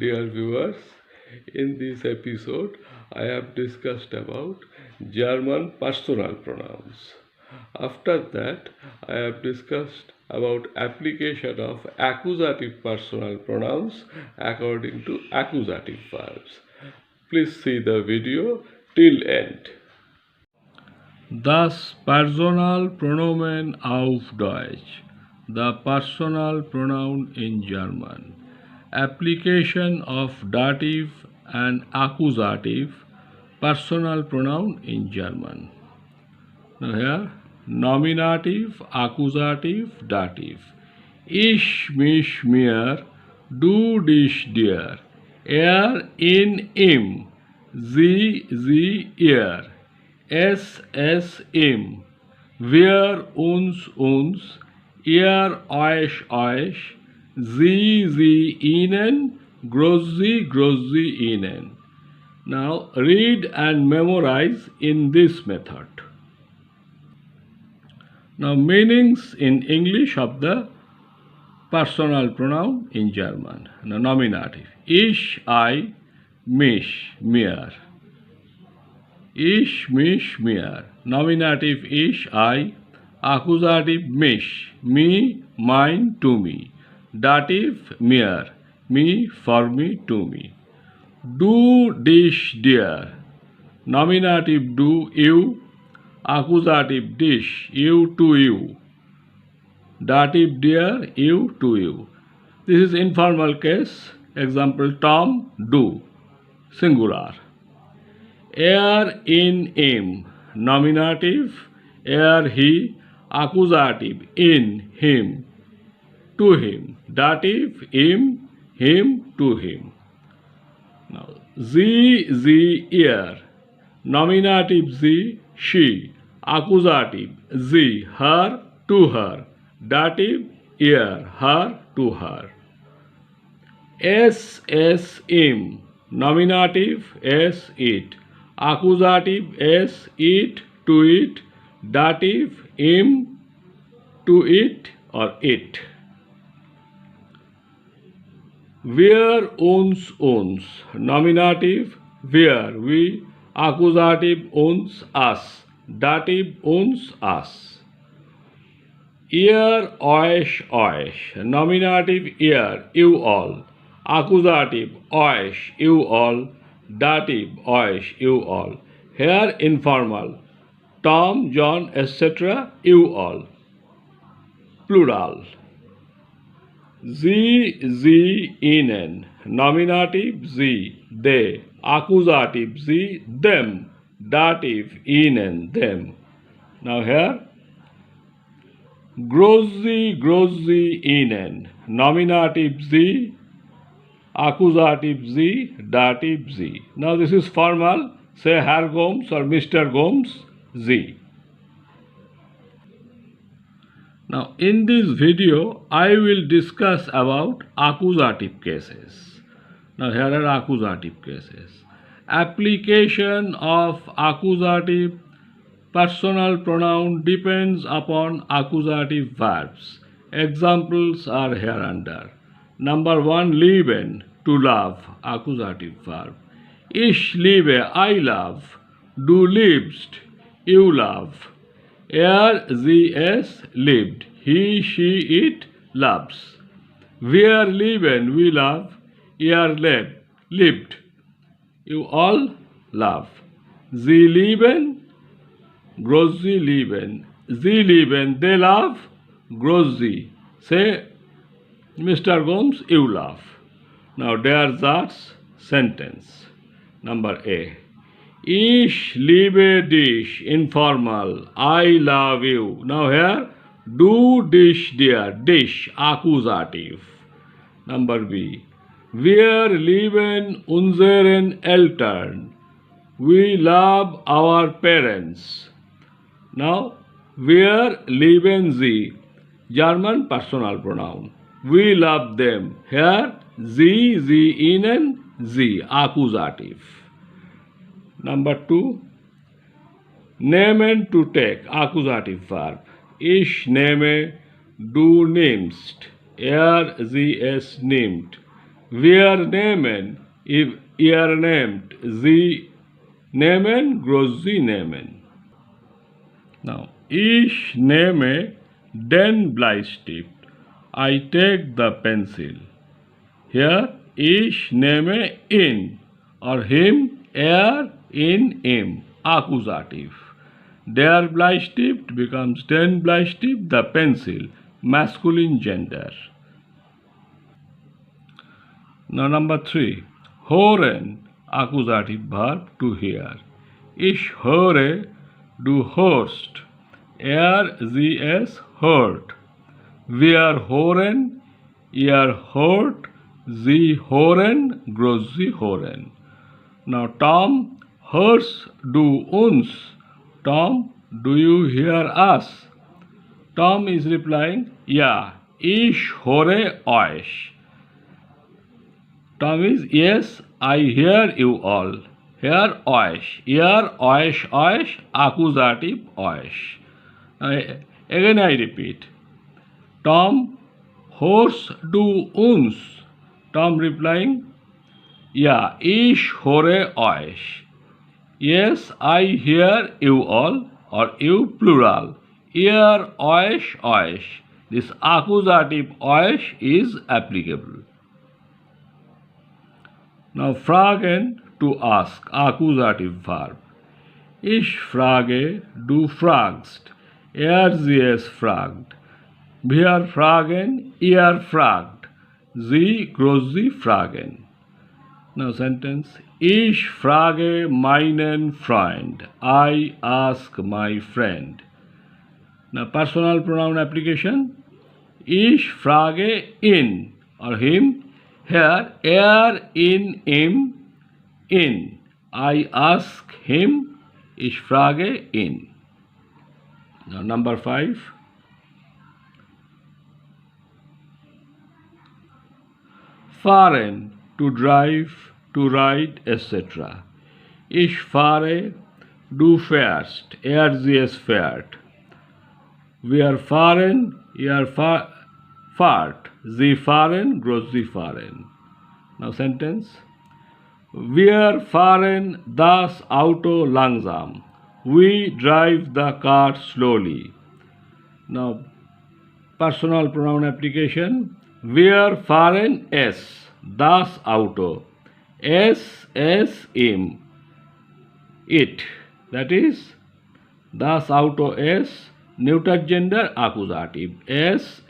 Dear viewers, in this episode I have discussed about German personal pronouns. After that, I have discussed about application of accusative personal pronouns according to accusative verbs. Please see the video till end. Das Personalpronomen auf Deutsch. The personal pronoun in German. Application of dative and accusative personal pronoun in German. Now here, nominative, accusative, dative. Ich, mich, mir, du, dich, dir. Er, in, ihm. Sie, ihr. Es, ihm. Wir, uns. Ihr, euch. Sie, ihnen. Grossi, ihnen. Now read and memorize in this method. Now meanings in English of the personal pronoun in German. Now nominative. Ich, I, mich, mir. Ich, mich, mir. Nominative ich, I. Accusative mich, me, mine, to me. Dative mir, me, for me, to me. Du, dich, dir. Nominative du, you. Accusative dich, you to you. Dative dir, you to you. This is informal case. Example Tom, do. Singular. Er, in, him. Nominative. Er, he. Accusative in, him. To him. Dative him, to him. Now, sie, ihr. Nominative sie, she. Accusative sie, her, to her. Dative ihr, her, to her. Es, im. Nominative es, it. Accusative es, it, to it. Dative im, to it or it. Wir, uns. Nominative wir, we. Accusative uns, us. Dative uns, us. Ihr, euch. Nominative ihr, you all. Accusative euch, you all. Dative euch, you all. Here informal. Tom, John, etc. you all. Plural. Sie, ihnen. Nominative sie, they. Accusative sie, them. Dative ihnen, them. Now here, grossi, ihnen. Nominative sie, accusative sie, dative sie. Now this is formal. Say Herr Gomes or Mr. Gomes, sie. Now in this video I will discuss about accusative cases. Now here are accusative cases. Application of accusative personal pronoun depends upon accusative verbs. Examples are hereunder. Number 1, lieben, to love, accusative verb. Ich liebe, I love. Du liebst, you love. Sie, es, liebt. He, she, it, loves. Wir lieben, we love. Ihr liebt. You all love. Sie lieben, grossi lieben. Sie lieben, they love. Grossi. Say, Mr. Gomes, you love. Now der Satz, sentence. Number A. Ich liebe dich, informal. I love you. Now here, du, dich, dir. Dich, accusative. Number B. Wir lieben unseren Eltern. We love our parents. Now, wir lieben sie. German personal pronoun. We love them. Here, sie, ihnen, sie, accusative. Number 2, nehmen, to take, accusative verb. Ich nehme, du nimmst. Sie, es nimmt. Wir nehmen, if ihr nehmt, Sie nehmen, groß Sie nehmen. Now, ich nehme den Bleistift. I take the pencil. Here, ich nehme ihn or him, in him, accusative. Der Bleistift becomes den Bleistift, the pencil, masculine gender. Now number 3, hören, accusative verb to hear. Ich höre, du hörst. Sie es hört. Wir hören, ihr hört, sie hören, groß sie hören. Now Tom hörst du uns? Tom, do you hear us? Tom is replying, ja, ich höre euch. Tom is, yes, I hear you all. Hear euch. Ihr, euch, accusative euch. Again I repeat. Tom, hörst du uns? Tom replying, ja, ich höre euch. Yes, I hear you all, or you plural. Ihr, euch. This accusative euch is applicable. Now fragen, to ask, accusative verb. Ich frage, du fragst. Sie es fragt. Wir fragen, ihr fragt. Sie, groß sie fragen. Now sentence. Ich frage meinen Freund. I ask my friend. Now personal pronoun application. Ich frage ihn or him. Here, in him, in. I ask him. Ich frage ihn. Now number 5. Fahren, to drive, to ride, etc. Ich fahre, du fährst, sie es fährt. Wir fahren, ihr fahrt, sie fahren, groß sie fahren. Now sentence. Wir fahren das Auto langsam. We drive the car slowly. Now personal pronoun application. Wir fahren es, das Auto. Es ihm, it. That is, das Auto es, neuter gender, accusative. Es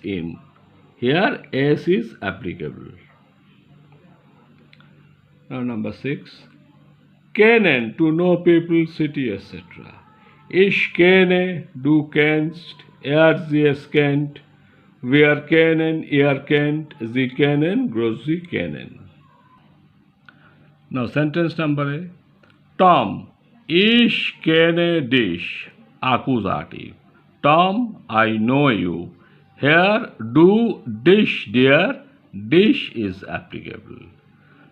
ihm. Here, es is applicable. Now number 6. Kennen, to know people, city, etc. Ich kenne, du kennst, sie es kennt. Wir kennen, ihr kennt, sie kennen, groß sie kennen. Now sentence number 8. Tom, ich kenne dich, accusative. Tom, I know you. Here, du dich, dir, dich is applicable.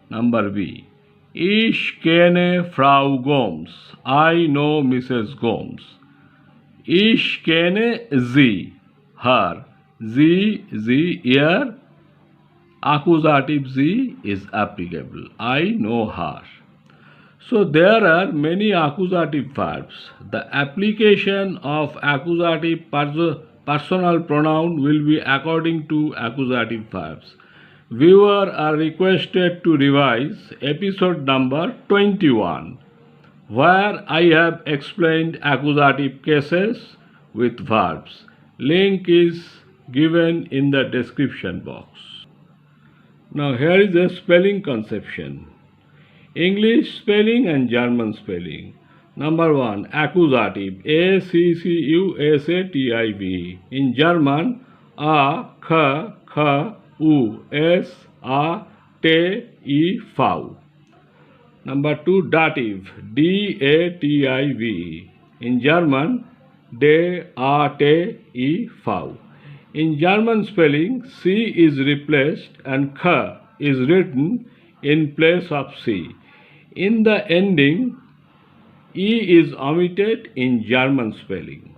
Number B. Ich kenne Frau Gomes. I know Mrs. Gomes. Ich kenne sie, her. Sie, ihr, accusative sie is applicable. I know her. So there are many accusative verbs. The application of accusative personal pronoun will be according to accusative verbs. Viewers are requested to revise episode number 21, where I have explained accusative cases with verbs. Link is given in the description box. Now here is a spelling conception. English spelling and German spelling. Number 1, accusative, accusative. In German, a, k, u, s, a, t, e, v. Number 2, dative, dative. In German, de, a, t, e, v. In German spelling, C is replaced and K is written in place of C. In the ending, E is omitted in German spelling.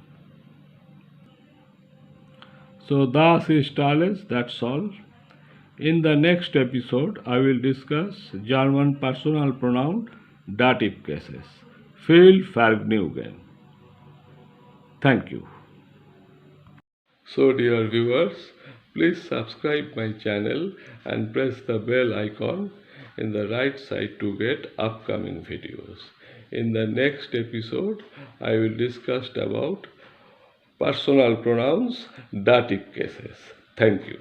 So, das ist alles, that's all. In the next episode, I will discuss German personal pronoun dative cases. Viel Vergnügen. Thank you. So, dear viewers, please subscribe my channel and press the bell icon in the right side to get upcoming videos. In the next episode, I will discuss about personal pronouns dative cases. Thank you.